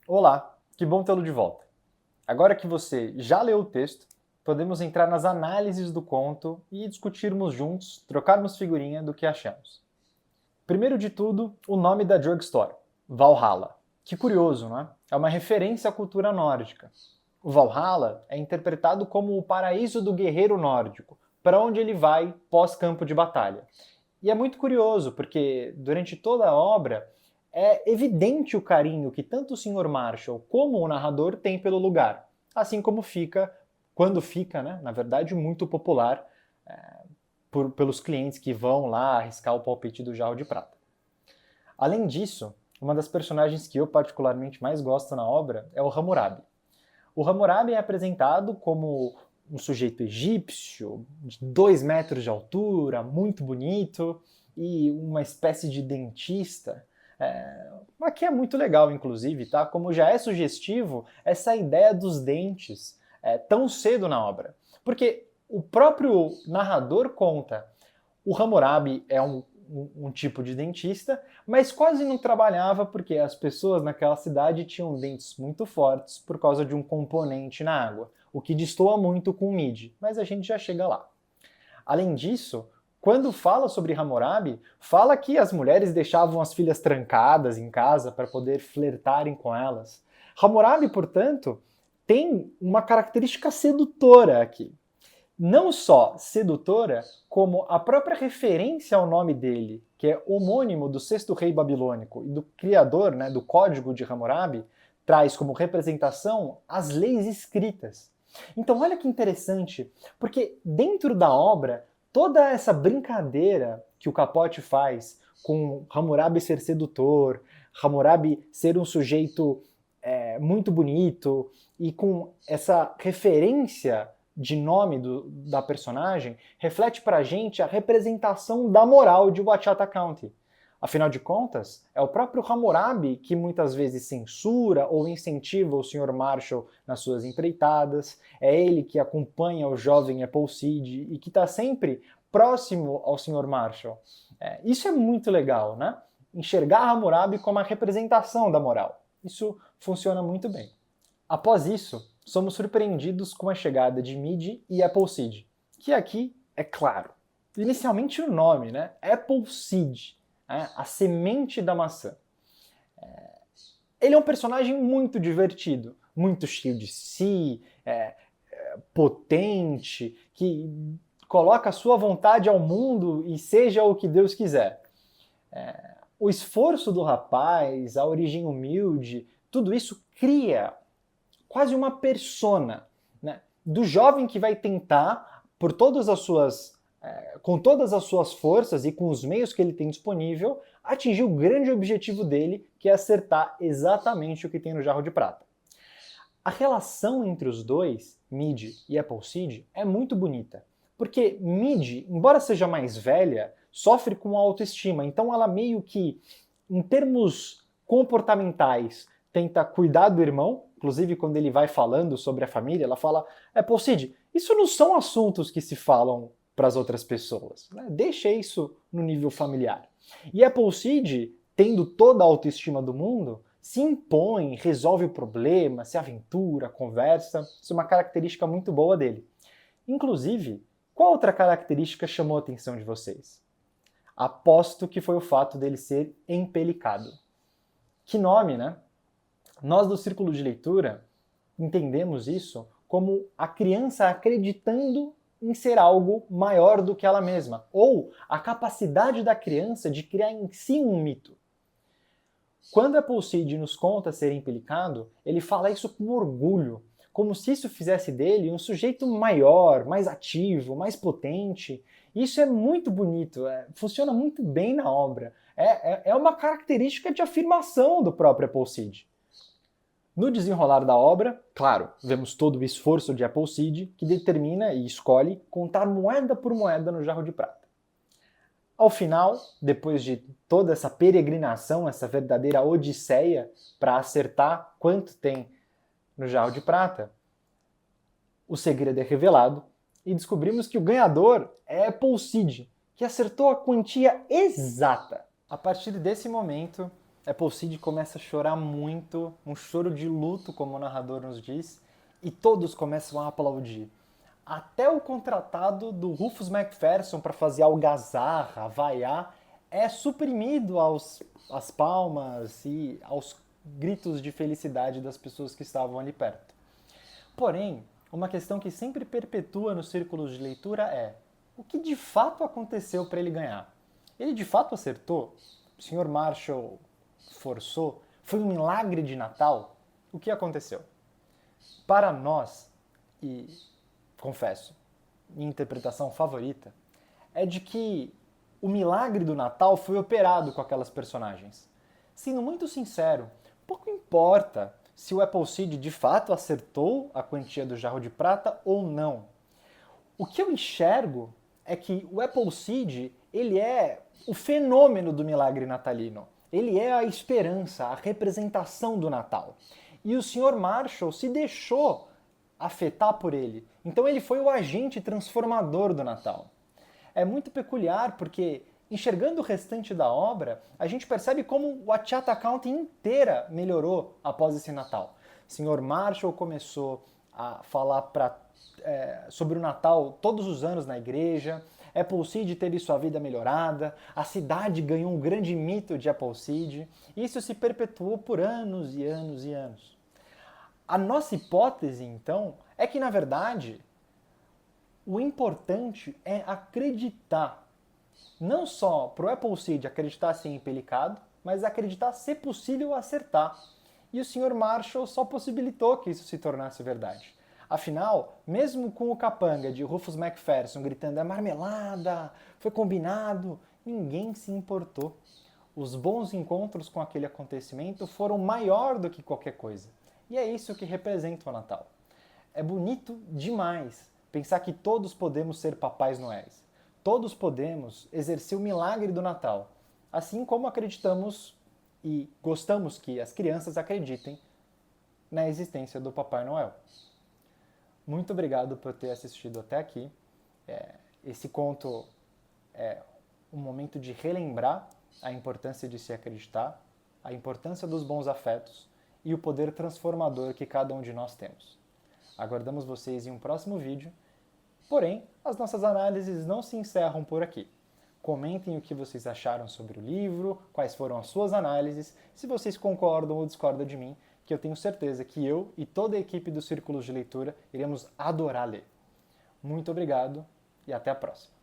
Olá, que bom tê-lo de volta. Agora que você já leu o texto, podemos entrar nas análises do conto e discutirmos juntos, trocarmos figurinha do que achamos. Primeiro de tudo, o nome da drugstore, Valhalla. Que curioso, não é? É uma referência à cultura nórdica. O Valhalla é interpretado como o paraíso do guerreiro nórdico, para onde ele vai pós-campo de batalha. E é muito curioso, porque durante toda a obra é evidente o carinho que tanto o Sr. Marshall como o narrador têm pelo lugar, assim como fica, quando fica, né, na verdade, muito popular pelos clientes que vão lá arriscar o palpite do Jarro de Prata. Além disso, uma das personagens que eu particularmente mais gosto na obra é o Hammurabi. O Hammurabi é apresentado como um sujeito egípcio, de 2 metros de altura, muito bonito, e uma espécie de dentista. Aqui é muito legal, inclusive, tá? Como já é sugestivo essa ideia dos dentes tão cedo na obra. Porque o próprio narrador conta, o Hammurabi é um tipo de dentista, mas quase não trabalhava porque as pessoas naquela cidade tinham dentes muito fortes por causa de um componente na água, o que destoa muito com o midi, mas a gente já chega lá. Além disso, quando fala sobre Hammurabi, fala que as mulheres deixavam as filhas trancadas em casa para poder flertarem com elas. Hammurabi, portanto, tem uma característica sedutora aqui. Não só sedutora, como a própria referência ao nome dele, que é homônimo do sexto rei babilônico e do criador, né, do código de Hammurabi, traz como representação as leis escritas. Então olha que interessante, porque dentro da obra, toda essa brincadeira que o Capote faz com Hammurabi ser sedutor, Hammurabi ser um sujeito muito bonito, e com essa referência de nome da personagem, reflete pra gente a representação da moral de Wachata County. Afinal de contas, é o próprio Hammurabi que muitas vezes censura ou incentiva o Sr. Marshall nas suas empreitadas, é ele que acompanha o jovem Appleseed e que está sempre próximo ao Sr. Marshall. Isso é muito legal, né? Enxergar Hammurabi como a representação da moral. Isso funciona muito bem. Após isso, somos surpreendidos com a chegada de Midi e Appleseed, que aqui é claro. Inicialmente o nome, né? Appleseed, a semente da maçã. Ele é um personagem muito divertido, muito cheio de si, potente, que coloca a sua vontade ao mundo e seja o que Deus quiser. O esforço do rapaz, a origem humilde, tudo isso cria quase uma persona, né, do jovem que vai tentar, por todas as suas, com todas as suas forças e com os meios que ele tem disponível, atingir o grande objetivo dele, que é acertar exatamente o que tem no jarro de prata. A relação entre os dois, Midi e Appleseed, é muito bonita, porque Midi, embora seja mais velha, sofre com autoestima, então ela meio que, em termos comportamentais, tenta cuidar do irmão, inclusive quando ele vai falando sobre a família, ela fala, Appleseed, isso não são assuntos que se falam para as outras pessoas, né? Deixa isso no nível familiar. E Appleseed, tendo toda a autoestima do mundo, se impõe, resolve o problema, se aventura, conversa, isso é uma característica muito boa dele. Inclusive, qual outra característica chamou a atenção de vocês? Aposto que foi o fato dele ser empelicado. Que nome, né? Nós do Círculo de Leitura entendemos isso como a criança acreditando em ser algo maior do que ela mesma, ou a capacidade da criança de criar em si um mito. Quando Appleseed nos conta ser empelicado, ele fala isso com orgulho, como se isso fizesse dele um sujeito maior, mais ativo, mais potente. Isso é muito bonito, funciona muito bem na obra. É uma característica de afirmação do próprio Appleseed. No desenrolar da obra, claro, vemos todo o esforço de Appleseed, que determina e escolhe contar moeda por moeda no jarro de prata. Ao final, depois de toda essa peregrinação, essa verdadeira odisseia para acertar quanto tem no jarro de prata, o segredo é revelado e descobrimos que o ganhador é Appleseed, que acertou a quantia exata. A partir desse momento, Appleseed começa a chorar muito, um choro de luto, como o narrador nos diz, e todos começam a aplaudir. Até o contratado do Rufus McPherson para fazer algazarra, vaiar, é suprimido às palmas e aos gritos de felicidade das pessoas que estavam ali perto. Porém, uma questão que sempre perpetua nos círculos de leitura é: o que de fato aconteceu para ele ganhar? Ele de fato acertou? O Sr. Marshall forçou? Foi um milagre de Natal? O que aconteceu? Para nós, e confesso, minha interpretação favorita é de que o milagre do Natal foi operado com aquelas personagens. Sendo muito sincero, pouco importa se o Appleseed de fato acertou a quantia do jarro de prata ou não. O que eu enxergo é que o Appleseed, ele é o fenômeno do milagre natalino. Ele é a esperança, a representação do Natal. E o Sr. Marshall se deixou afetar por ele. Então ele foi o agente transformador do Natal. É muito peculiar porque, enxergando o restante da obra, a gente percebe como o Achata County inteira melhorou após esse Natal. O Sr. Marshall começou a falar sobre o Natal todos os anos na igreja, Appleseed teve sua vida melhorada, a cidade ganhou um grande mito de Appleseed, e isso se perpetuou por anos e anos e anos. A nossa hipótese, então, é que, na verdade, o importante é acreditar. Não só para o Appleseed acreditar ser empelicado, mas acreditar ser possível acertar. E o Sr. Marshall só possibilitou que isso se tornasse verdade. Afinal, mesmo com o capanga de Rufus McPherson gritando "é marmelada, foi combinado", ninguém se importou. Os bons encontros com aquele acontecimento foram maior do que qualquer coisa. E é isso que representa o Natal. É bonito demais pensar que todos podemos ser Papais Noéis. Todos podemos exercer o milagre do Natal, assim como acreditamos e gostamos que as crianças acreditem na existência do Papai Noel. Muito obrigado por ter assistido até aqui. Esse conto é um momento de relembrar a importância de se acreditar, a importância dos bons afetos e o poder transformador que cada um de nós temos. Aguardamos vocês em um próximo vídeo, porém, as nossas análises não se encerram por aqui. Comentem o que vocês acharam sobre o livro, quais foram as suas análises, se vocês concordam ou discordam de mim, que eu tenho certeza que eu e toda a equipe do Círculos de Leitura iremos adorar ler. Muito obrigado e até a próxima.